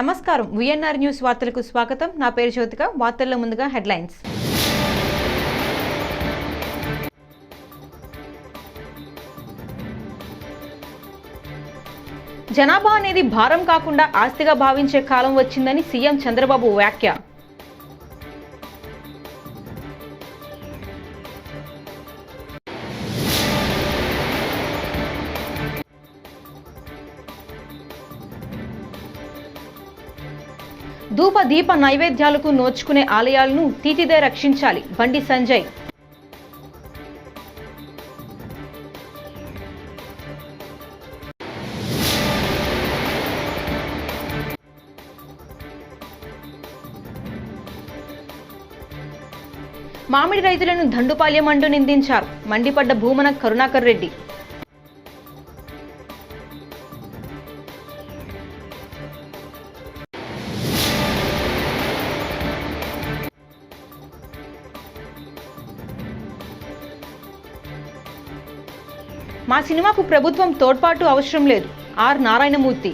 నమస్కారం VNR news వార్తలకు స్వాగతం. నా పేరు జ్యోతిక. వార్తల్లో ముందుగా హెడ్లైన్స్. జనాభా అనేది భారం కాకుండా ఆస్తిగా భావించే కాలం వచ్చిందని సీఎం చంద్రబాబు వ్యాఖ్య. ధూప దీప నైవేద్యాలకు నోచుకునే ఆలయాలను తీతిదే రక్షించాలి. బండి సంజయ్. మామిడి రైతులను దండుపాల్యం అంటూ నిందించారు. మండిపడ్డ భూమన కరుణాకర్ రెడ్డి. మా సినిమాకు ప్రభుత్వం తోడ్పాటు అవసరం లేదు. ఆర్ నారాయణమూర్తి.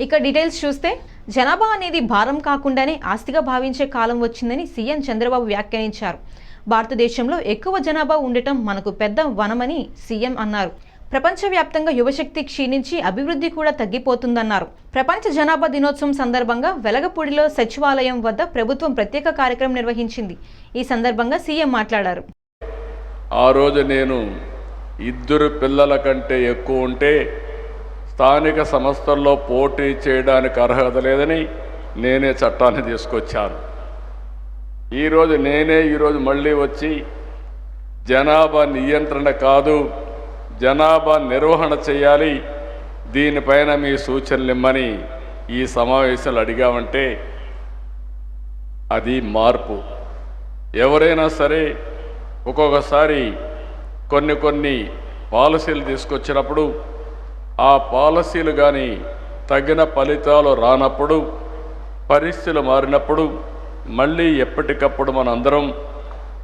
ఇక డీటెయిల్స్ చూస్తే, జనాభా అనేది భారం కాకుండానే ఆస్తిగా భావించే కాలం వచ్చిందని సీఎం చంద్రబాబు వ్యాఖ్యానించారు. భారతదేశంలో ఎక్కువ జనాభా ఉండటం మనకు పెద్ద వనమని సీఎం అన్నారు. ప్రపంచవ్యాప్తంగా యువశక్తి క్షీణించి అభివృద్ధి కూడా తగ్గిపోతుందన్నారు. ప్రపంచ జనాభా దినోత్సవం సందర్భంగా వెలగపూడిలో సచివాలయం వద్ద ప్రభుత్వం ప్రత్యేక కార్యక్రమం నిర్వహించింది. ఈ సందర్భంగా సీఎం మాట్లాడారు. ఆ రోజు నేను 2 పిల్లల కంటే ఎక్కువ ఉంటే స్థానిక సంస్థల్లో పోటీ చేయడానికి అర్హత లేదని నేనే చట్టాన్ని తీసుకొచ్చాను. ఈరోజు మళ్ళీ వచ్చి జనాభా నియంత్రణ కాదు, జనాభా నిర్వహణ చేయాలి, దీనిపైన మీ సూచనలు ఇమ్మని ఈ సమావేశాలు అడిగామంటే అది మార్పు. ఎవరైనా సరే ఒక్కొక్కసారి కొన్ని పాలసీలు తీసుకొచ్చినప్పుడు ఆ పాలసీలు కానీ తగిన ఫలితాలు రానప్పుడు, పరిస్థితులు మారినప్పుడు మళ్ళీ ఎప్పటికప్పుడు మనందరం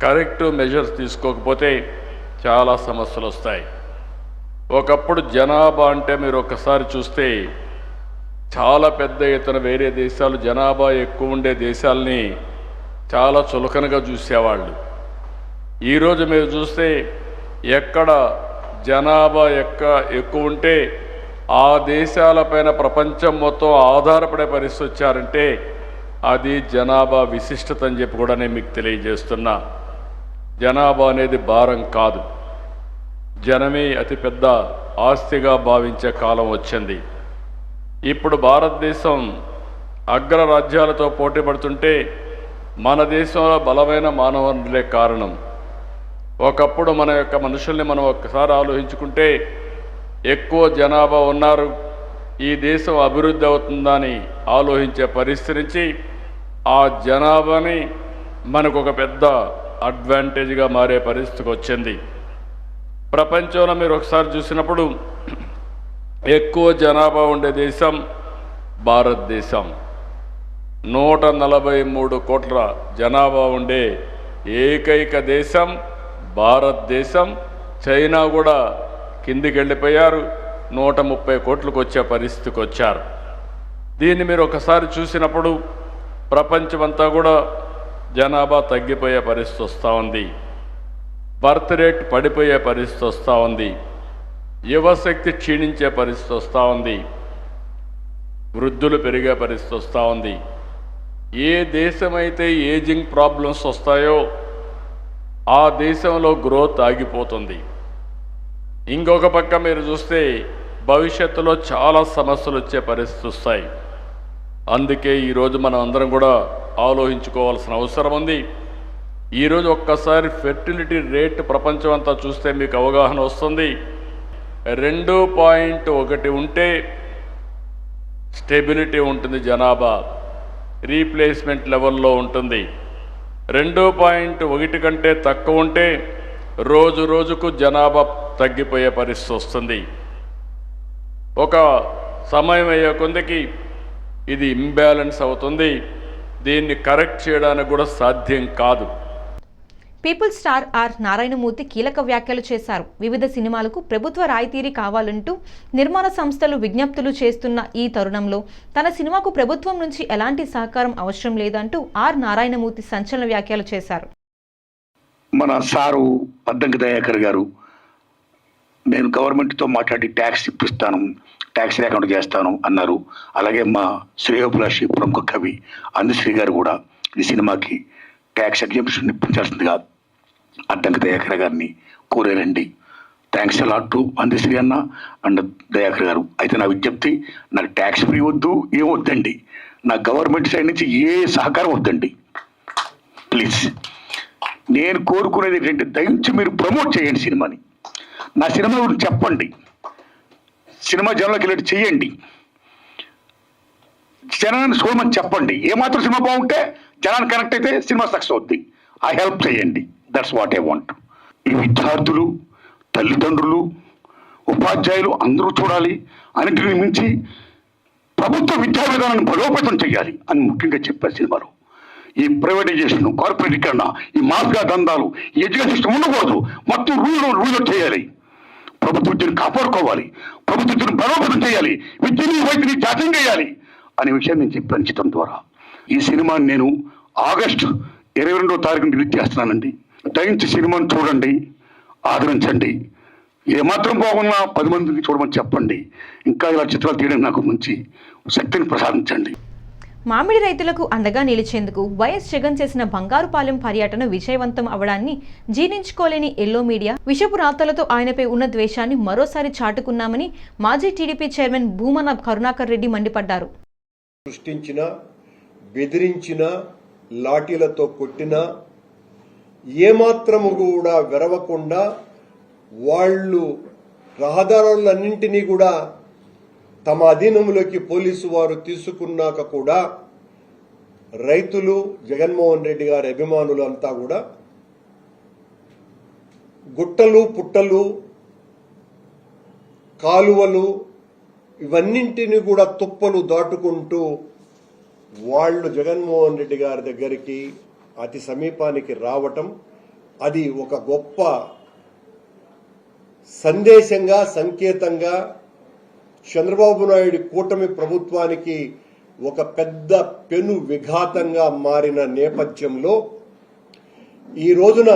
కరెక్టివ్ మెజర్స్ తీసుకోకపోతే చాలా సమస్యలు వస్తాయి. ఒకప్పుడు జనాభా అంటే మీరు ఒకసారి చూస్తే చాలా పెద్ద ఎత్తున వేరే దేశాలు జనాభా ఎక్కువ ఉండే దేశాలని చాలా చులకనగా చూసేవాళ్ళు. ఈరోజు మీరు చూస్తే ఎక్కడ జనాభా ఎక్కువ ఉంటే ఆ దేశాలపైన ప్రపంచం మొత్తం ఆధారపడే పరిస్థితి వచ్చారంటే అది జనాభా విశిష్టత అని చెప్పి కూడా నేను మీకు తెలియజేస్తున్నా. జనాభా అనేది భారం కాదు, జనమే అతిపెద్ద ఆస్తిగా భావించే కాలం వచ్చింది. ఇప్పుడు భారతదేశం అగ్రరాజ్యాలతో పోటీ పడుతుంటే మన దేశంలో బలమైన మానవ వనరులే కారణం. ఒకప్పుడు మన యొక్క మనుషుల్ని మనం ఒక్కసారి ఆలోచించుకుంటే ఎక్కువ జనాభా ఉన్నారు, ఈ దేశం అభివృద్ధి అవుతుందని ఆలోచించే పరిస్థితి నుంచి ఆ జనాభాని మనకు ఒక పెద్ద అడ్వాంటేజ్గా మారే పరిస్థితికి వచ్చింది. ప్రపంచంలో మీరు ఒకసారి చూసినప్పుడు ఎక్కువ జనాభా ఉండే దేశం భారతదేశం. 143 కోట్ల జనాభా ఉండే ఏకైక దేశం భారతదేశం. చైనా కూడా కిందికి వెళ్ళిపోయారు, 130 కోట్లకు వచ్చే పరిస్థితికి వచ్చారు. దీన్ని మీరు ఒకసారి చూసినప్పుడు ప్రపంచమంతా కూడా జనాభా తగ్గిపోయే పరిస్థితి వస్తూ ఉంది, బర్త్ రేట్ పడిపోయే పరిస్థితి వస్తూ ఉంది, యువశక్తి క్షీణించే పరిస్థితి వస్తూ ఉంది, వృద్ధులు పెరిగే పరిస్థితి వస్తూ ఉంది. ఏ దేశమైతే ఏజింగ్ ప్రాబ్లమ్స్ వస్తాయో ఆ దేశంలో గ్రోత్ ఆగిపోతుంది. ఇంకొక పక్క మీరు చూస్తే భవిష్యత్తులో చాలా సమస్యలు వచ్చే పరిస్థితి వస్తాయి. అందుకే ఈరోజు మనం అందరం కూడా ఆలోచించుకోవాల్సిన అవసరం ఉంది. ఈరోజు ఒక్కసారి ఫెర్టిలిటీ రేట్ ప్రపంచం అంతా చూస్తే మీకు అవగాహన వస్తుంది. 2.1 ఉంటే స్టెబిలిటీ ఉంటుంది, జనాభా రీప్లేస్మెంట్ లెవెల్లో ఉంటుంది. 2.1 కంటే తక్కువ ఉంటే రోజు రోజుకు జనాభా తగ్గిపోయే పరిస్థితి వస్తుంది. ఒక సమయం అయ్యే కొందికి ఇది ఇంబ్యాలెన్స్ అవుతుంది. దీన్ని కరెక్ట్ చేయడానికి కూడా సాధ్యం కాదు. పీపుల్ స్టార్ ఆర్ నారాయణమూర్తి కీలక వ్యాఖ్యలు చేశారు. వివిధ సినిమాలకు ప్రభుత్వ రాయితీరీ కావాలంటూ నిర్మాణ సంస్థలు విజ్ఞప్తులు చేస్తున్న ఈ తరుణంలో తన సినిమాకు ప్రభుత్వం నుంచి ఎలాంటి సహకారం అవసరం లేదంటూ ఆర్ నారాయణమూర్తి సంచలన వ్యాఖ్యలు చేశారు. మన సారు అద్దంకి దయాకర్ గారు, నేను గవర్నమెంట్తో మాట్లాడి ట్యాక్స్ ఇప్పిస్తాను, ట్యాక్స్ అకౌంట్ చేస్తాను అన్నారు. అలాగే మా శ్రేయోభిలాషి ప్రముఖ కవి అందశ్రీ గారు కూడా ఈ సినిమాకి ట్యాక్స్ ఎగ్జామ్షన్ ఇప్పించాల్సిందిగా అద్దంకి దయాకర్ గారిని కోరారండి. థ్యాంక్స్ అలాట్ టు అందశ్రీ అన్న అండ్ దయాకర్ గారు. అయితే నా విజ్ఞప్తి, నాకు ట్యాక్స్ ఫ్రీ వద్దు, ఏం వద్దండి, నా గవర్నమెంట్ సైడ్ నుంచి ఏ సహకారం వద్దండి ప్లీజ్. నేను కోరుకునేది ఏంటంటే, దయచేసి మీరు ప్రమోట్ చేయండి సినిమాని, నా సినిమా గురించి చెప్పండి, సినిమా జనంలోకి వెళ్ళి చేయండి, జనాన్ని చూడమని చెప్పండి. ఏమాత్రం సినిమా బాగుంటే జనాన్ని కనెక్ట్ అయితే సినిమా సక్సెస్ అవుద్ది. ఆ హెల్ప్ చేయండి, దట్స్ వాట్ ఐ వాంట్. ఈ విద్యార్థులు, తల్లిదండ్రులు, ఉపాధ్యాయులు అందరూ చూడాలి. అన్నింటిని మించి ప్రభుత్వ విద్యా విధానాన్ని బలోపేతం చేయాలి అని ముఖ్యంగా చెప్పారు సినిమాలో. ఈ ప్రైవేటైజేషన్, కార్పొరేటీకరణ, ఈ మాఫియా దందాలు, ఈ ఎడ్యుకేషన్ సిస్టమ్ ఉండకూడదు. మొత్తం రూల్ చేయాలి. ప్రభుత్వ విద్యను కాపాడుకోవాలి, ప్రభుత్వ విద్యను బలోపేతం చేయాలి, విద్యని వైద్యుని జాతీయం చేయాలి అనే విషయాన్ని నేను చెప్పాను చిత్రం ద్వారా. ఈ సినిమాని నేను ఆగస్టు 22వ తారీఖున రిలీజ్ చేస్తున్నానండి. దయించి సినిమాని చూడండి, ఆదరించండి. ఏమాత్రం బాగున్నా 10 మందికి చూడమని చెప్పండి. ఇంకా ఇలా చిత్రాలు తీయడానికి నాకు మంచి శక్తిని ప్రసాదించండి. మామిడి రైతులకు అండగా నిలిచేందుకు వైఎస్ జగన్ చేసిన బంగారుపాలెం పర్యటన విజయవంతం అవడాన్ని జీర్ణించుకోలేని ఎల్లో మీడియా విషపు రాతలతో ఆయనపై ఉన్న ద్వేషాన్ని మరోసారి చాటుకున్నామని మాజీ టీడీపీ చైర్మన్ భూమన కరుణాకర్ రెడ్డి మండిపడ్డారు. సృష్టించిన, బెదిరించిన, లాఠీలతో కొట్టిన, ఏమాత్రము కూడా వెరవకుండా వాళ్ళు రహదారులన్నింటినీ కూడా తమ అధీనంలోకి పోలీసు వారు తీసుకున్నాక కూడా రైతులు, జగన్మోహన్ రెడ్డి గారి అభిమానులు అంతా కూడా గుట్టలు, పుట్టలు, కాలువలు ఇవన్నింటినీ కూడా తుప్పలు దాటుకుంటూ వాళ్ళు జగన్మోహన్ రెడ్డి గారి దగ్గరికి అతి సమీపానికి రావటం, అది ఒక గొప్ప సందేశంగా, సంకేతంగా, చంద్రబాబు నాయుడు కూటమి ప్రభుత్వానికి ఒక పెద్ద పెను విఘాతంగా మారిన నేపథ్యంలో ఈ రోజున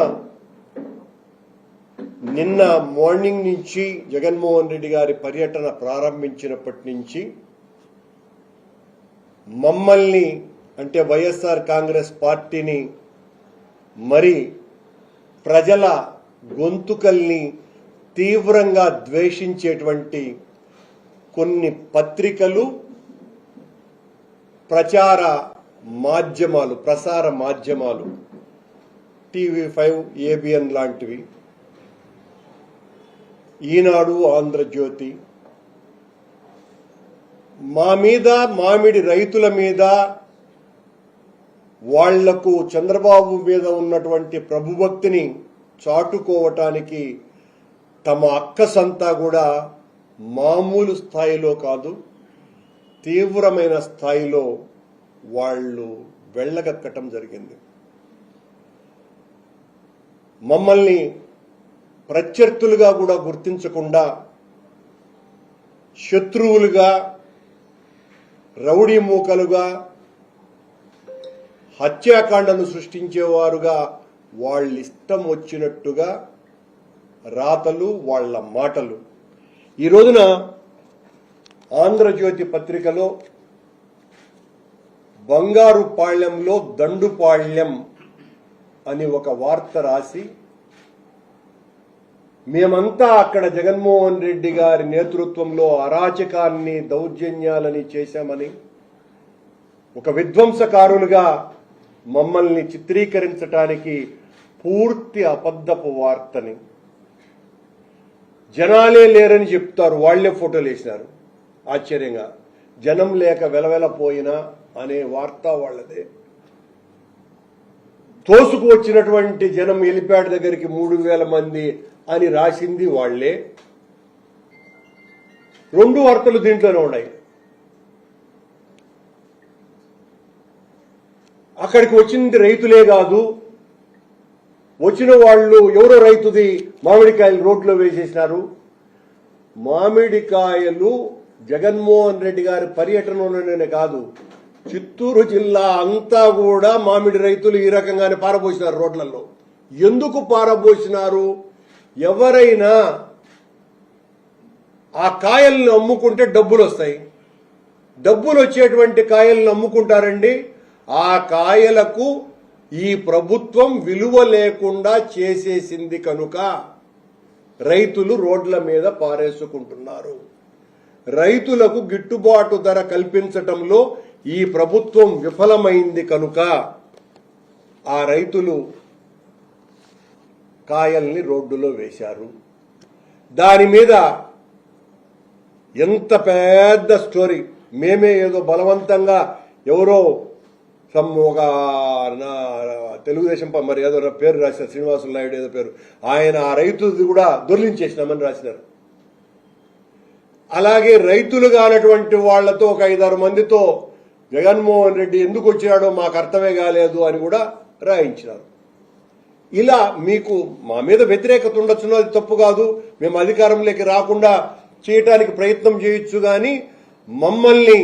నిన్న మార్నింగ్ నుంచి జగన్మోహన్ రెడ్డి గారి పర్యటన ప్రారంభించినప్పటి నుంచి మమ్మల్ని, అంటే వైఎస్ఆర్ కాంగ్రెస్ పార్టీని, మరి ప్రజల గొంతుకల్ని తీవ్రంగా ద్వేషించేటువంటి కొన్ని పత్రికలు, ప్రచార మాధ్యమాలు, ప్రసార మాధ్యమాలు, TV5, ABN లాంటివి, ఈనాడు, ఆంధ్రజ్యోతి మా మీద, మామిడి రైతుల మీద, వాళ్లకు చంద్రబాబు మీద ఉన్నటువంటి ప్రభుభక్తిని చాటుకోవటానికి తమ అక్కసంతా కూడా మామూలు స్థాయిలో కాదు, తీవ్రమైన స్థాయిలో వాళ్ళు వెళ్ళగక్కటం జరిగింది. మమ్మల్ని ప్రత్యర్థులుగా కూడా గుర్తించకుండా శత్రువులుగా, రౌడీ మూకలుగా, హత్యాకాండను సృష్టించేవారుగా వాళ్ళిష్టం వచ్చినట్టుగా రాతలు, వాళ్ళ మాటలు. ఈ రోజున ఆంధ్రజ్యోతి పత్రికలో బంగారుపాళ్యంలో దండుపాళ్యం అని ఒక వార్త రాసి, మేమంతా అక్కడ జగన్మోహన్ రెడ్డి గారి నేతృత్వంలో అరాచకాన్ని, దౌర్జన్యాలని చేశామని, ఒక విధ్వంసకారులుగా మమ్మల్ని చిత్రీకరించడానికి పూర్తి అబద్ధపు వార్తని, జనాలే లేరని చెప్తారు, వాళ్లే ఫోటోలు వేసినారు. ఆశ్చర్యంగా జనం లేక వెలవెలపోయినా అనే వార్త వాళ్ళదే. తోసుకు వచ్చినటువంటి జనం ఎలిప్యాడ్ దగ్గరికి 3,000 మంది అని రాసింది వాళ్లే. 2 వార్తలు దీంట్లోనే ఉన్నాయి. అక్కడికి వచ్చింది రైతులే కాదు, వచ్చిన వాళ్ళు ఎవరో రైతుది మామిడికాయలు రోడ్లో వేసేసినారు. మామిడికాయలు జగన్మోహన్ రెడ్డి గారి పర్యటనలోనే కాదు, చిత్తూరు జిల్లా అంతా కూడా మామిడి రైతులు ఈ రకంగానే పారబోసినారు రోడ్లలో. ఎందుకు పారబోసినారు? ఎవరైనా ఆ కాయలను అమ్ముకుంటే డబ్బులు వస్తాయి. డబ్బులు వచ్చేటువంటి కాయలను అమ్ముకుంటారండి. ఆ కాయలకు ఈ ప్రభుత్వం విలువ లేకుండా చేసేసింది కనుక రైతులు రోడ్ల మీద పారేసుకుంటున్నారు. రైతులకు గిట్టుబాటు ధర కల్పించటంలో ఈ ప్రభుత్వం విఫలమైంది కనుక ఆ రైతులు కాయల్ని రోడ్డులో వేశారు. దాని మీద ఎంత పెద్ద స్టోరీ. మేమే ఏదో బలవంతంగా ఎవరో ఒక తెలుగుదేశం మరి ఏదో పేరు రాశారు, శ్రీనివాసులు నాయుడు ఏదో పేరు, ఆయన ఆ రైతుది కూడా దొర్లించేసినామని రాసినారు. అలాగే రైతులు కానటువంటి వాళ్లతో ఒక 5-6 మందితో జగన్మోహన్ రెడ్డి ఎందుకు వచ్చాడో మాకు అర్థమే కాలేదు అని కూడా రాయించినారు. ఇలా మీకు మా మీద వ్యతిరేకత ఉండొచ్చునో, అది తప్పు కాదు. మేము అధికారంలోకి రాకుండా చేయటానికి ప్రయత్నం చేయొచ్చు, కానీ మమ్మల్ని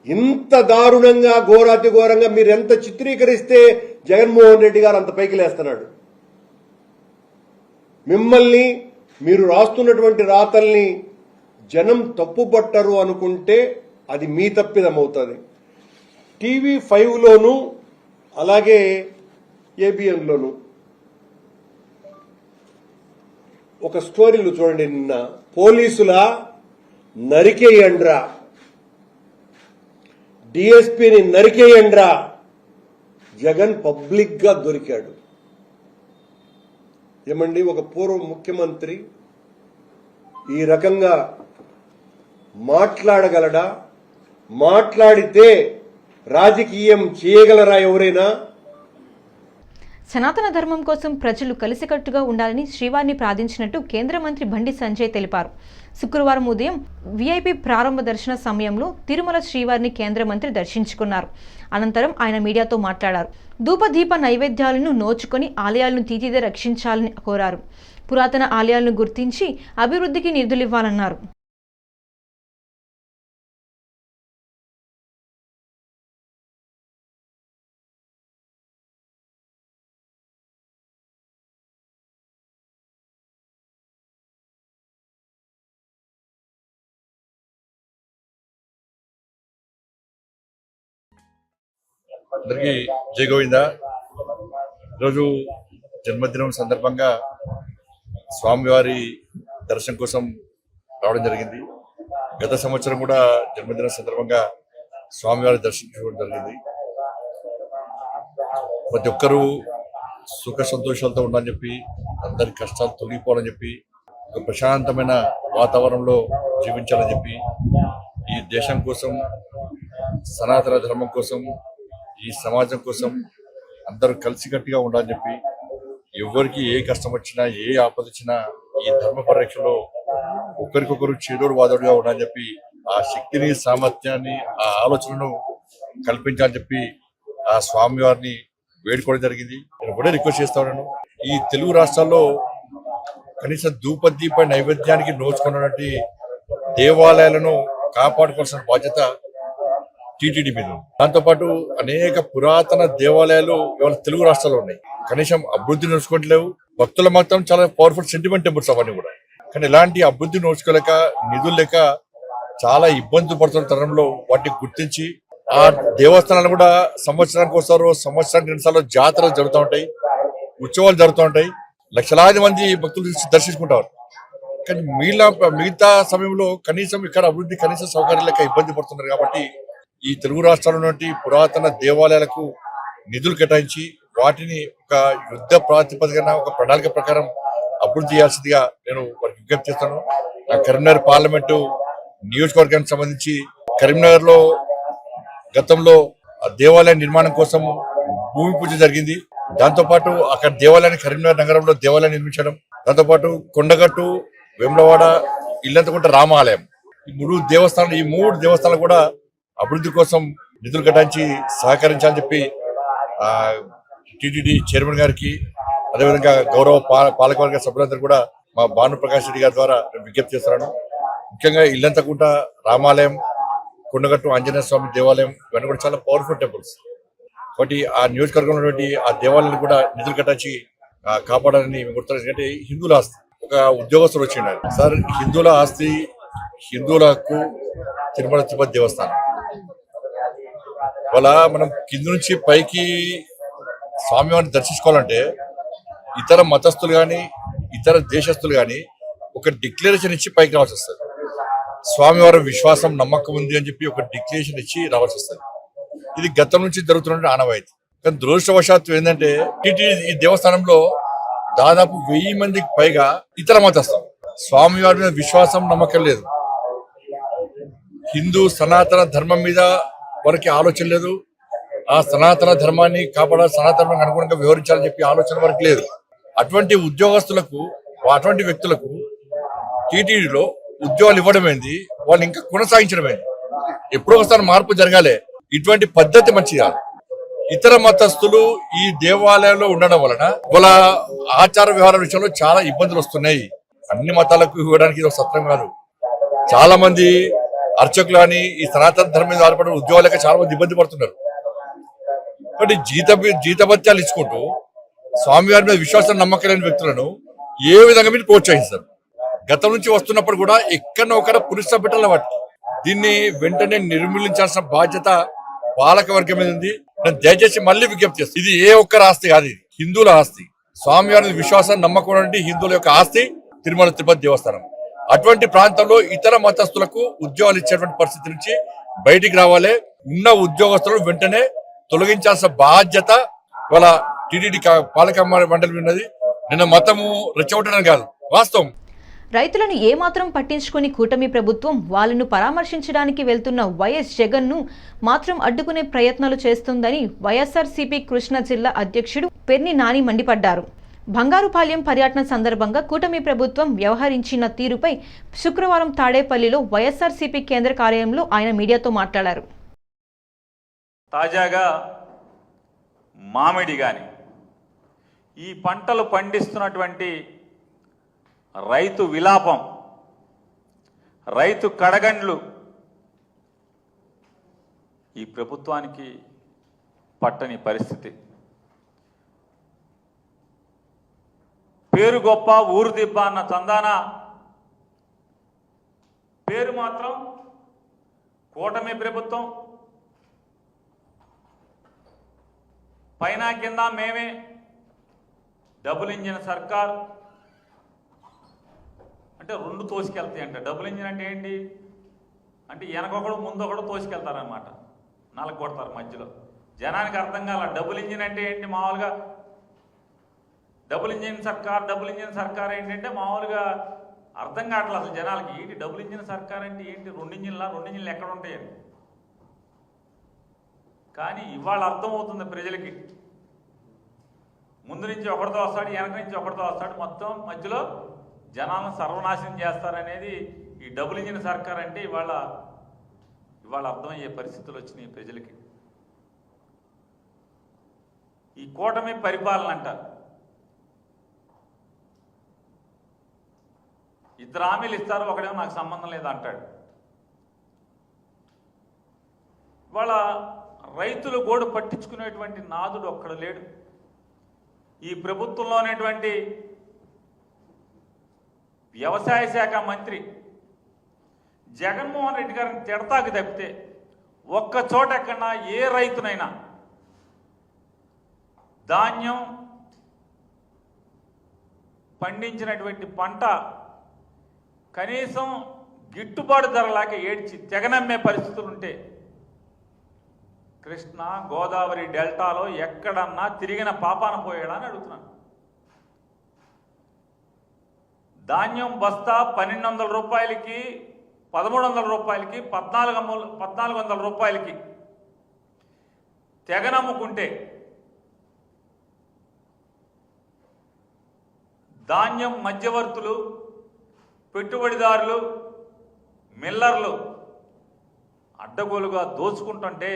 ఇంత దారుణంగా ఘోరాతి ఘోరంగా మీరు ఎంత చిత్రీకరిస్తే జగన్మోహన్ రెడ్డి గారు అంత పైకి లేస్తున్నాడు. మిమ్మల్ని మీరు రాస్తున్నటువంటి రాతల్ని జనం తప్పుపట్టరు అనుకుంటే అది మీ తప్పిదమవుతుంది. TV5లోను అలాగే ABNలోను ఒక స్టోరీలు చూడండి. నిన్న పోలీసుల నరికేయండ్రా, DSPని నరికేయండ్రా, జగన్ పబ్లిక్ గా దొరికాడు. ఏమండి, ఒక పూర్వ ముఖ్యమంత్రి ఈ రకంగా మాట్లాడగలడా? మాట్లాడితే రాజకీయం చేయగలరా ఎవరైనా? సనాతన ధర్మం కోసం ప్రజలు కలిసికట్టుగా ఉండాలని శ్రీవారిని ప్రార్థించినట్టు కేంద్ర మంత్రి బండి సంజయ్ తెలిపారు. శుక్రవారం ఉదయం VIP ప్రారంభ దర్శన సమయంలో తిరుమల శ్రీవారిని కేంద్ర మంత్రి దర్శించుకున్నారు. అనంతరం ఆయన మీడియాతో మాట్లాడారు. ధూపదీప నైవేద్యాలను నోచుకొని ఆలయాలను తీర్చిదిద్ది రక్షించాలని కోరారు. పురాతన ఆలయాలను గుర్తించి అభివృద్ధికి నిధులివ్వాలన్నారు. అందరికీ జై గోవింద. ఈరోజు జన్మదినం సందర్భంగా స్వామివారి దర్శనం కోసం రావడం జరిగింది. గత సంవత్సరం కూడా జన్మదినం సందర్భంగా స్వామివారి దర్శించుకోవడం జరిగింది. ప్రతి ఒక్కరూ సుఖ సంతోషాలతో ఉండాలని చెప్పి, అందరి కష్టాలు తొలగిపోవాలని చెప్పి, ఒక ప్రశాంతమైన వాతావరణంలో జీవించాలని చెప్పి, ఈ దేశం కోసం, సనాతన ధర్మం కోసం, ఈ సమాజం కోసం అందరూ కలిసికట్టుగా ఉండాలని చెప్పి, ఎవరికి ఏ కష్టం వచ్చినా, ఏ ఆపద వచ్చినా ఈ ధర్మ పరిరక్షలో ఒకరికొకరు చేదోడు వాదోడుగా ఉండాలని చెప్పి, ఆ శక్తిని, సామర్థ్యాన్ని, ఆ ఆలోచనను కల్పించాలని చెప్పి ఆ స్వామి వారిని వేడుకోవడం జరిగింది. నేను కూడా రిక్వెస్ట్ చేస్తా ఉన్నాను, ఈ తెలుగు రాష్ట్రాల్లో కనీసం ధూపదీప నైవేద్యానికి నోచుకున్నటువంటి దేవాలయాలను కాపాడుకోవాల్సిన బాధ్యత టీటీడీ మీద. దాంతోపాటు అనేక పురాతన దేవాలయాలు ఇవాళ తెలుగు రాష్ట్రాల్లో ఉన్నాయి. కనీసం అభివృద్ధి నోచుకోవట్లేవు. భక్తుల మాత్రం చాలా పవర్ఫుల్ సెంటిమెంట్ టెంపుల్స్ అవన్నీ కూడా. కానీ ఇలాంటి అభివృద్ధి నోచుకోలేక, నిధులు లేక చాలా ఇబ్బందులు పడుతున్న తరంలో వాటిని గుర్తించి ఆ దేవస్థానాలు కూడా సంవత్సరానికి వస్తారు, సంవత్సరానికి 2 సార్లు జాతరలు జరుగుతూ ఉంటాయి, ఉత్సవాలు జరుగుతూ ఉంటాయి, లక్షలాది మంది భక్తులు దర్శించుకుంటారు. కానీ మిగతా సమయంలో కనీసం ఇక్కడ అభివృద్ధి కనీస సౌకర్యాలు లేక ఇబ్బంది పడుతున్నారు. కాబట్టి ఈ తెలుగు రాష్ట్రాల్లో పురాతన దేవాలయాలకు నిధులు కేటాయించి వాటిని ఒక యుద్ధ ప్రాతిపదికన, ఒక ప్రణాళిక ప్రకారం అభివృద్ధి చేయాల్సిందిగా నేను వారికి విజ్ఞప్తి చేస్తాను. కరీంనగర్ పార్లమెంటు నియోజకవర్గానికి సంబంధించి కరీంనగర్ లో గతంలో దేవాలయ నిర్మాణం కోసం భూమి పూజ జరిగింది. దాంతోపాటు అక్కడ దేవాలయాన్ని, కరీంనగర్ నగరంలో దేవాలయం నిర్మించడం, దాంతోపాటు కొండగట్టు, వేములవాడ, ఇల్లంతకుంట రామాలయం, ఈ 3 దేవస్థానాలు కూడా అభివృద్ధి కోసం నిధులు కేటాయించి సహకరించాలని చెప్పి టీటీడీ చైర్మన్ గారికి, అదేవిధంగా గౌరవ పాలకవర్గ సభ్యులందరూ కూడా మా భానుప్రకాష్ రెడ్డి గారి ద్వారా నేను విజ్ఞప్తి చేస్తున్నాను. ముఖ్యంగా ఇల్లంతకుంట రామాలయం, కొండగట్టు ఆంజనేయ స్వామి దేవాలయం ఇవన్నీ కూడా చాలా పవర్ఫుల్ టెంపుల్స్. కాబట్టి ఆ నియోజకవర్గంలో ఉన్నటువంటి ఆ దేవాలయాన్ని కూడా నిధులు కట్టించి కాపాడాలని గుర్తు. ఎందుకంటే హిందువుల ఆస్తి. ఒక ఉద్యోగస్తులు వచ్చిండారు, సార్ హిందువుల ఆస్తి, హిందువుల హక్కు తిరుమల తిరుపతి దేవస్థానం. వాళ్ళ మనం కింద నుంచి పైకి స్వామివారిని దర్శించుకోవాలంటే ఇతర మతస్థులు కానీ ఇతర దేశస్తులు కానీ ఒక డిక్లరేషన్ ఇచ్చి పైకి రావాల్సి వస్తుంది. స్వామివారి విశ్వాసం నమ్మకం ఉంది అని చెప్పి ఒక డిక్లరేషన్ ఇచ్చి రావాల్సి వస్తుంది. ఇది గతం నుంచి జరుగుతున్న ఆనవాయితీ. కానీ దురదృష్టవశాత్తు ఏంటంటే టీటీడీ ఈ దేవస్థానంలో దాదాపు 1000 మందికి పైగా ఇతర మతస్థులు. స్వామివారి మీద విశ్వాసం నమ్మకం లేదు. హిందూ సనాతన ధర్మం మీద వారికి ఆలోచన లేదు. ఆ సనాతన ధర్మాన్ని కాపాడాలి, సనాతనానికి అనుగుణంగా వివరించాలని చెప్పి ఆలోచన వరకు లేదు. అటువంటి ఉద్యోగస్తులకు, అటువంటి వ్యక్తులకు టీటీడీలో ఉద్యోగాలు ఇవ్వడం ఏంది, వాళ్ళు ఇంకా కొనసాగించడం ఏంది? ఎప్పుడో ఒకసారి మార్పు జరగాలి. ఇటువంటి పద్ధతి మంచిది కాదు. ఇతర మతస్థులు ఈ దేవాలయంలో ఉండడం వలన వాళ్ళ ఆచార వ్యవహార విషయంలో చాలా ఇబ్బందులు వస్తున్నాయి. అన్ని మతాలకు ఇవ్వడానికి ఇది ఒక సత్రం కాదు. చాలా మంది అర్చకులు అని ఈ సనాతన ధర్మం మీద ఆధారపడిన ఉద్యోగాలకి చాలా మంది ఇబ్బంది పడుతున్నారు. కాబట్టి జీతభత్యాలు ఇచ్చుకుంటూ స్వామివారి మీద విశ్వాసం నమ్మకం లేని వ్యక్తులను ఏ విధంగా మీరు ప్రోత్సహిస్తారు? గతం నుంచి వస్తున్నప్పుడు కూడా ఎక్కడో ఒకడ పురుష పెట్టాల వాటి. దీన్ని వెంటనే నిర్మూలించాల్సిన బాధ్యత పాలక వర్గం మీద ఉంది. నేను దయచేసి మళ్ళీ విజ్ఞప్తి చేస్తాను, ఇది ఏ ఒక్కరి ఆస్తి కాదు, ఇది హిందువుల ఆస్తి. స్వామివారి విశ్వాసం నమ్మకం నుండి హిందువుల యొక్క ఆస్తి తిరుమల తిరుపతి దేవస్థానం. అటువంటి ప్రాంతంలో ఇతర మతస్థులకు ఉద్యోగాలు ఇచ్చేటువంటి పరిస్థితి నుంచి బయటికి రావాలి. ఉన్న ఉద్యోగస్తులను వెంటనే తొలగించాల్సిన బాధ్యత వాళ్ళ టీటీడీ పాలక మండలి ఉన్నది. నిన్న మతము రెచ్చగొట్టడం కాదు, వాస్తవం. రైతులను ఏమాత్రం పట్టించుకుని కూటమి ప్రభుత్వం వాళ్ళను పరామర్శించడానికి వెళ్తున్న వైఎస్ జగన్ను మాత్రం అడ్డుకునే ప్రయత్నాలు చేస్తుందని వైఎస్ఆర్సీపీ కృష్ణా జిల్లా అధ్యక్షుడు పెర్ని నాని మండిపడ్డారు. బంగారుపాలెం పర్యటన సందర్భంగా కూటమి ప్రభుత్వం వ్యవహరించిన తీరుపై శుక్రవారం తాడేపల్లిలో వైఎస్ఆర్సీపీ కేంద్ర కార్యాలయంలో ఆయన మీడియాతో మాట్లాడారు. తాజాగా మామిడి కానీ ఈ పంటలు పండిస్తున్నటువంటి రైతు విలాపం, రైతు కడగండ్లు ఈ ప్రభుత్వానికి పట్టని పరిస్థితి. పేరు గొప్ప ఊరు దిబ్బ అన్న చందాన పేరు మాత్రం కూటమి ప్రభుత్వం, పైన కింద మేమే, డబుల్ ఇంజిన్ సర్కార్ అంటే 2 తోసుకెళ్తాయి అంట. డబుల్ ఇంజిన్ అంటే ఏంటి అంటే వెనకొకడు ముందొకడు తోసుకెళ్తారనమాట, నలగొడతారు మధ్యలో. జనానికి అర్థం కాల డబుల్ ఇంజిన్ అంటే ఏంటి. మామూలుగా డబుల్ ఇంజిన్ సర్కార్ ఏంటంటే మామూలుగా అర్థం కావట్లేదు అసలు జనాలకి. ఏంటి డబుల్ ఇంజిన్ సర్కార్ అంటే ఏంటి? 2 ఇంజిన్లు ఎక్కడ ఉంటాయని. కానీ ఇవాళ అర్థమవుతుంది ప్రజలకి. ముందు నుంచి ఒకటితో వస్తాడు, వెనక నుంచి ఒకటితో వస్తాడు, మొత్తం మధ్యలో జనాలను సర్వనాశనం చేస్తారనేది ఈ డబుల్ ఇంజిన్ సర్కార్ అంటే ఇవాళ అర్థమయ్యే పరిస్థితులు వచ్చినాయి ప్రజలకి. ఈ కూటమి పరిపాలన అంటారు. 2 హామీలు ఇస్తారు, ఒకడేమో నాకు సంబంధం లేదు అంటాడు. ఇవాళ రైతులు గోడు పట్టించుకునేటువంటి నాదుడు ఒక్కడు లేడు. ఈ ప్రభుత్వంలో ఉన్నటువంటి వ్యవసాయ శాఖ మంత్రి జగన్మోహన్ రెడ్డి గారిని తిడతాకు తప్పితే ఒక్క చోట ఎక్కడన్నా ఏ రైతునైనా ధాన్యం పండించినటువంటి పంట కనీసం గిట్టుబాటు ధరలాక ఏడ్చి తెగనమ్మే పరిస్థితులు ఉంటే కృష్ణా గోదావరి డెల్టాలో ఎక్కడన్నా తిరిగిన పాపాన పోయాడా అని అడుగుతున్నాను. ధాన్యం బస్తా 1200 రూపాయలకి, 1300 రూపాయలకి, 1400 రూపాయలకి తెగనమ్ముకుంటే ధాన్యం మధ్యవర్తులు, పెట్టుబడిదారులు, మిల్లర్లు అడ్డగోలుగా దోచుకుంటుంటే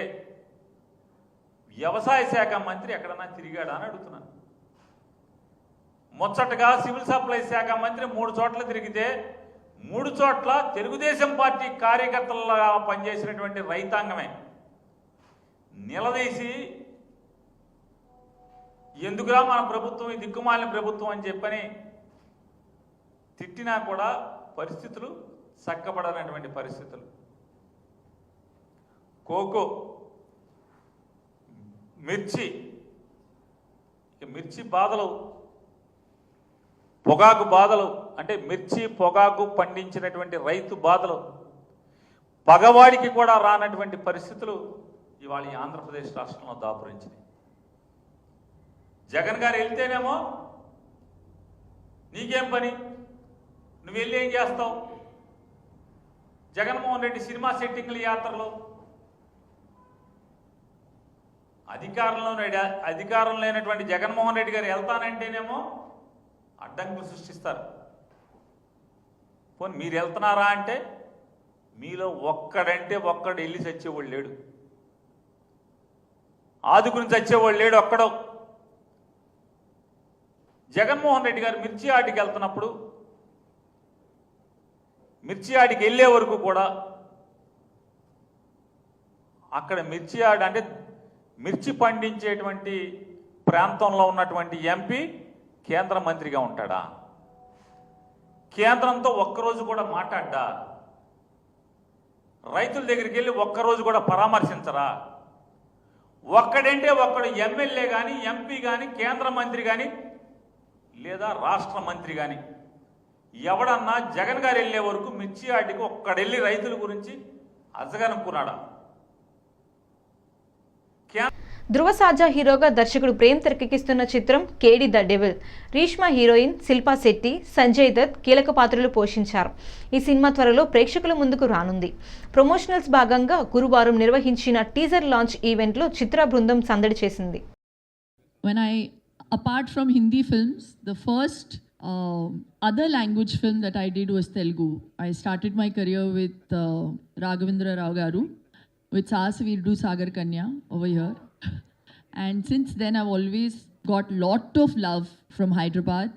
వ్యవసాయ శాఖ మంత్రి ఎక్కడన్నా తిరిగాడా అని అడుగుతున్నాను. ముచ్చటగా సివిల్ సప్లై శాఖ మంత్రి 3 చోట్ల తిరిగితే 3 చోట్ల తెలుగుదేశం పార్టీ కార్యకర్తలుగా పనిచేసినటువంటి రైతాంగమే నిలదీసి ఎందుకురా మన ప్రభుత్వం ఈ దిక్కుమాలిన ప్రభుత్వం అని చెప్పని తిట్టినా కూడా పరిస్థితులు చక్కబడనటువంటి పరిస్థితులు. కోకో, మిర్చి బాధలు, పొగాకు బాధలు, అంటే మిర్చి పొగాకు పండించినటువంటి రైతు బాధలు పగవాడికి కూడా రానటువంటి పరిస్థితులు ఇవాళ ఈ ఆంధ్రప్రదేశ్ రాష్ట్రంలో దాపురించినాయి. జగన్ గారు వెళ్తేనేమో నీకేం పని, నువ్వు వెళ్ళి ఏం చేస్తావు? జగన్మోహన్ రెడ్డి సినిమా సెట్టింగ్ల యాత్రలో అధికారం లేనటువంటి జగన్మోహన్ రెడ్డి గారు వెళ్తానంటేనేమో అడ్డంకులు సృష్టిస్తారు. పోనీ మీరు వెళ్తున్నారా అంటే మీలో ఒక్కడు వెళ్ళి చచ్చేవాళ్ళు లేడు, ఆదుకుని చచ్చేవాళ్ళు లేడు ఒక్కడో. జగన్మోహన్ రెడ్డి గారు మిర్చి ఆడికి వెళ్తున్నప్పుడు మిర్చి ఆడికి వెళ్ళే వరకు కూడా అక్కడ మిర్చి ఆడి అంటే మిర్చి పండించేటువంటి ప్రాంతంలో ఉన్నటువంటి ఎంపీ కేంద్ర మంత్రిగా ఉంటాడా? కేంద్రంతో ఒక్కరోజు కూడా మాట్లాడ్డా? రైతుల దగ్గరికి వెళ్ళి ఒక్కరోజు కూడా పరామర్శించరా? ఒక్కడంటే ఒక్కడు ఎమ్మెల్యే కానీ, ఎంపీ కానీ, కేంద్ర మంత్రి కానీ, లేదా రాష్ట్ర మంత్రి కానీ ఎవడన్నా జగన్ గారు వెళ్ళే వరకు మిర్చి ఆటికి ఒక్కడెళ్ళి రైతుల గురించి అజగనుకున్నాడా? ధృవ సాజా హీరోగా దర్శకుడు ప్రేమ్ తెరకెక్కిస్తున్న చిత్రం KD the devil. Reeshma heroine, Shilpa Shetty, Sanjay Dutt కీలక పాత్రలు పోషించారు. ఈ సినిమా త్వరలో ప్రేక్షకుల ముందుకు రానుంది. ప్రమోషనల్స్ భాగంగా గురువారం నిర్వహించిన టీజర్ లాంచ్ ఈవెంట్లో చిత్ర బృందం సందడి చేసింది. Apart from Hindi films, the first other language film that I did was Telugu. I started my career with Raghavendra Rao Garu, with Saas Virdu Sagar Kanya over here. And since then, I've always got lot of love from Hyderabad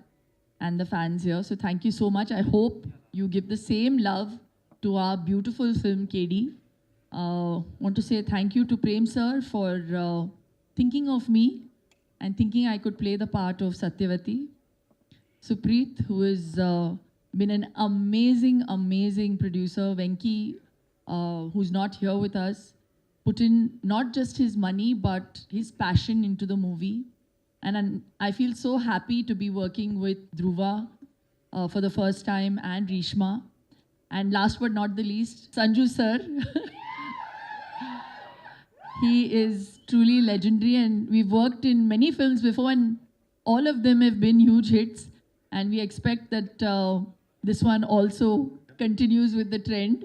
and the fans here. So thank you so much. I hope you give the same love to our beautiful film, KD. Want to say thank you to Prem sir for thinking of me and thinking I could play the part of Satyavati. Supreet, who has been an amazing producer. Venki, who's not here with us, put in not just his money, but his passion into the movie. And I feel so happy to be working with Dhruva for the first time, and Rishma. And last but not the least, Sanju sir. He is truly legendary, and we've worked in many films before, and all of them have been huge hits. And we expect that this one also continues with the trend.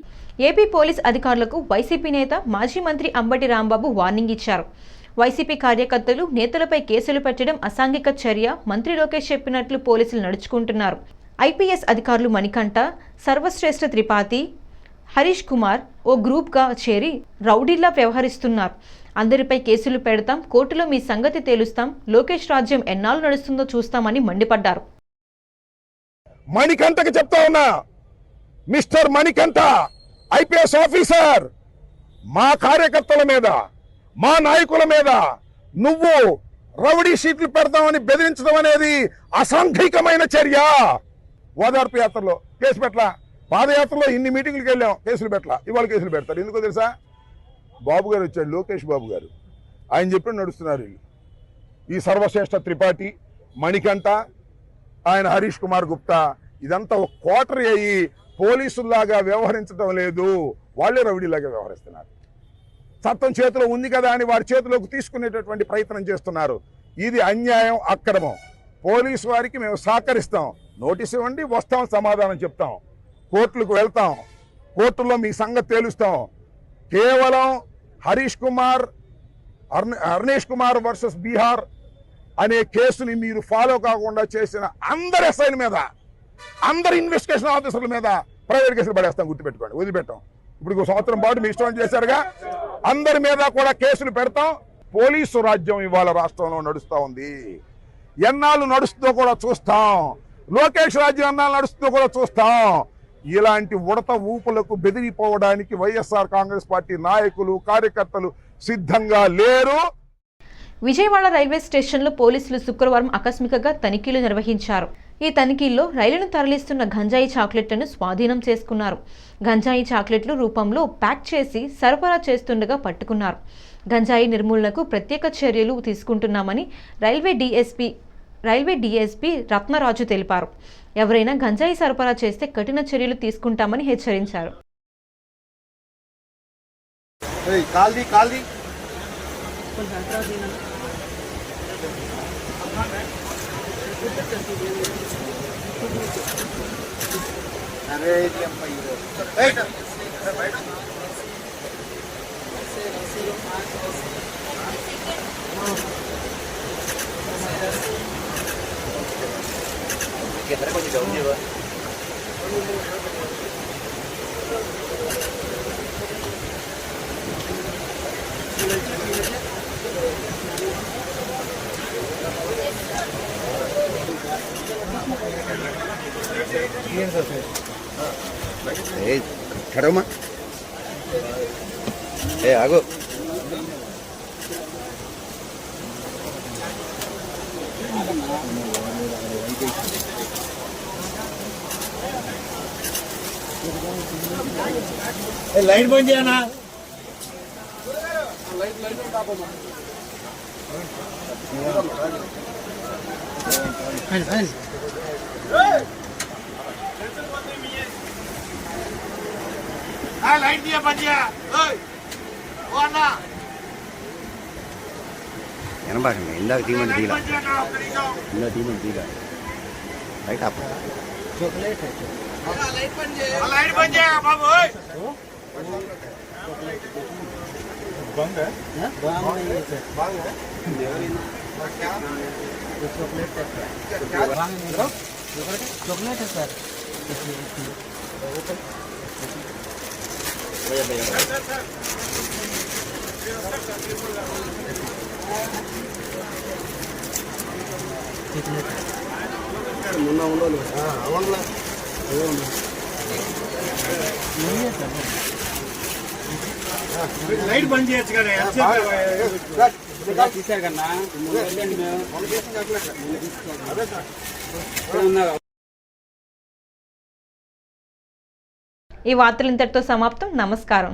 AP police అధికారులకు YCP నేత మాజీ మంత్రి Ambati Rambabu warning ఇచ్చారు. YCP కార్యకర్తలు, నేతలపై కేసులు పెట్టడం అసాంఘిక చర్య. మంత్రి లోకేష్ చెప్పినట్లు పోలీసులు నడుచుకుంటున్నారు. ఐపీఎస్ అధికారులు మణికంఠ, సర్వశ్రేష్ఠ త్రిపాఠి, హరీష్ కుమార్ ఓ గ్రూప్గా చేరి రౌడీలా వ్యవహరిస్తున్నారు. అందరిపై కేసులు పెడతాం, కోర్టులో మీ సంగతి తేలుస్తాం, లోకేష్ రాజ్యం ఎన్నాళ్ళు నడుస్తుందో చూస్తామని మండిపడ్డారు. మణికంఠకి చెప్తా ఉన్నా, మిస్టర్ మణికంఠ ఐపీఎస్ ఆఫీసర్, మా కార్యకర్తల మీద, మా నాయకుల మీద నువ్వు రౌడీ షీట్లు పెడతామని బెదిరించడం అనేది అసాంఘికమైన చర్య. ఓదార్పు యాత్రలో కేసు పెట్టలా, పాదయాత్రలో ఇన్ని మీటింగ్లకు వెళ్ళాం, కేసులు పెట్టలా, ఇవాళ కేసులు పెడతారు. ఎందుకో తెలుసా? బాబు గారు వచ్చాడు, లోకేష్ బాబు గారు, ఆయన చెప్పి నడుస్తున్నారు వీళ్ళు. ఈ సర్వశ్రేష్ఠ త్రిపాఠి, మణికంఠ, ఆయన హరీష్ కుమార్ గుప్తా, ఇదంతా ఒక కోటరీ అయ్యి పోలీసుల్లాగా వ్యవహరించడం లేదు, వాళ్ళే రౌడీలాగా వ్యవహరిస్తున్నారు. చట్టం చేతిలో ఉంది కదా అని వారి చేతిలోకి తీసుకునేటటువంటి ప్రయత్నం చేస్తున్నారు. ఇది అన్యాయం, అక్రమం. పోలీసు వారికి మేము సహకరిస్తాం, నోటీస్ ఇవ్వండి, వస్తాం, సమాధానం చెప్తాం, కోర్టులకు వెళ్తాం, కోర్టుల్లో మీ సంగతి తేలుస్తాం. కేవలం హరీష్ కుమార్, అర్నేష్ కుమార్ వర్సెస్ బీహార్ అనే కేసుని మీరు ఫాలో కాకుండా చేసిన అందరి ఎస్ఐల మీద, అందరి ఇన్వెస్టిగేషన్ ఆఫీసర్ల మీద ప్రైవేట్ కేసులు పడేస్తాం, గుర్తుపెట్టుకోండి, వదిలిపెట్టాం. ఇప్పుడు 1 సంవత్సరం పాటు మీ ఇష్టం చేశారుగా, అందరి మీద కూడా కేసులు పెడతాం. పోలీసు రాజ్యం ఇవాళ రాష్ట్రంలో నడుస్తూ ఉంది. ఎన్నాళ్ళు నడుస్తుందో కూడా చూస్తాం. లోకేష్ రాజ్యం ఎన్నాళ్ళు నడుస్తుందో కూడా చూస్తాం. ఇలాంటి ఉడత ఊపులకు బెదిరిపోవడానికి వైఎస్ఆర్ కాంగ్రెస్ పార్టీ నాయకులు కార్యకర్తలు సిద్ధంగా లేరు. విజయవాడ రైల్వే స్టేషన్లో పోలీసులు శుక్రవారం ఆకస్మికంగా తనిఖీలు నిర్వహించారు. ఈ తనిఖీల్లో రైలును తరలిస్తున్న గంజాయి చాక్లెట్లను స్వాధీనం చేసుకున్నారు. గంజాయి చాక్లెట్లు రూపంలో ప్యాక్ చేసి సరఫరా చేస్తుండగా పట్టుకున్నారు. గంజాయి నిర్మూలనకు ప్రత్యేక చర్యలు తీసుకుంటున్నామని రైల్వే డీఎస్పీ రత్నరాజు తెలిపారు. ఎవరైనా గంజాయి సరఫరా చేస్తే కఠిన చర్యలు తీసుకుంటామని హెచ్చరించారు. खड़ो मत आगो लाइट बंद किया ना लाइट दिया बंद किया इंदा टीम दीला लाइट आप चॉकलेट है लाइट बंद किया बाबू बंद है चॉकलेट है सर लाइट बंद ఈ వార్తలు ఇంతటితో సమాప్తం. నమస్కారం.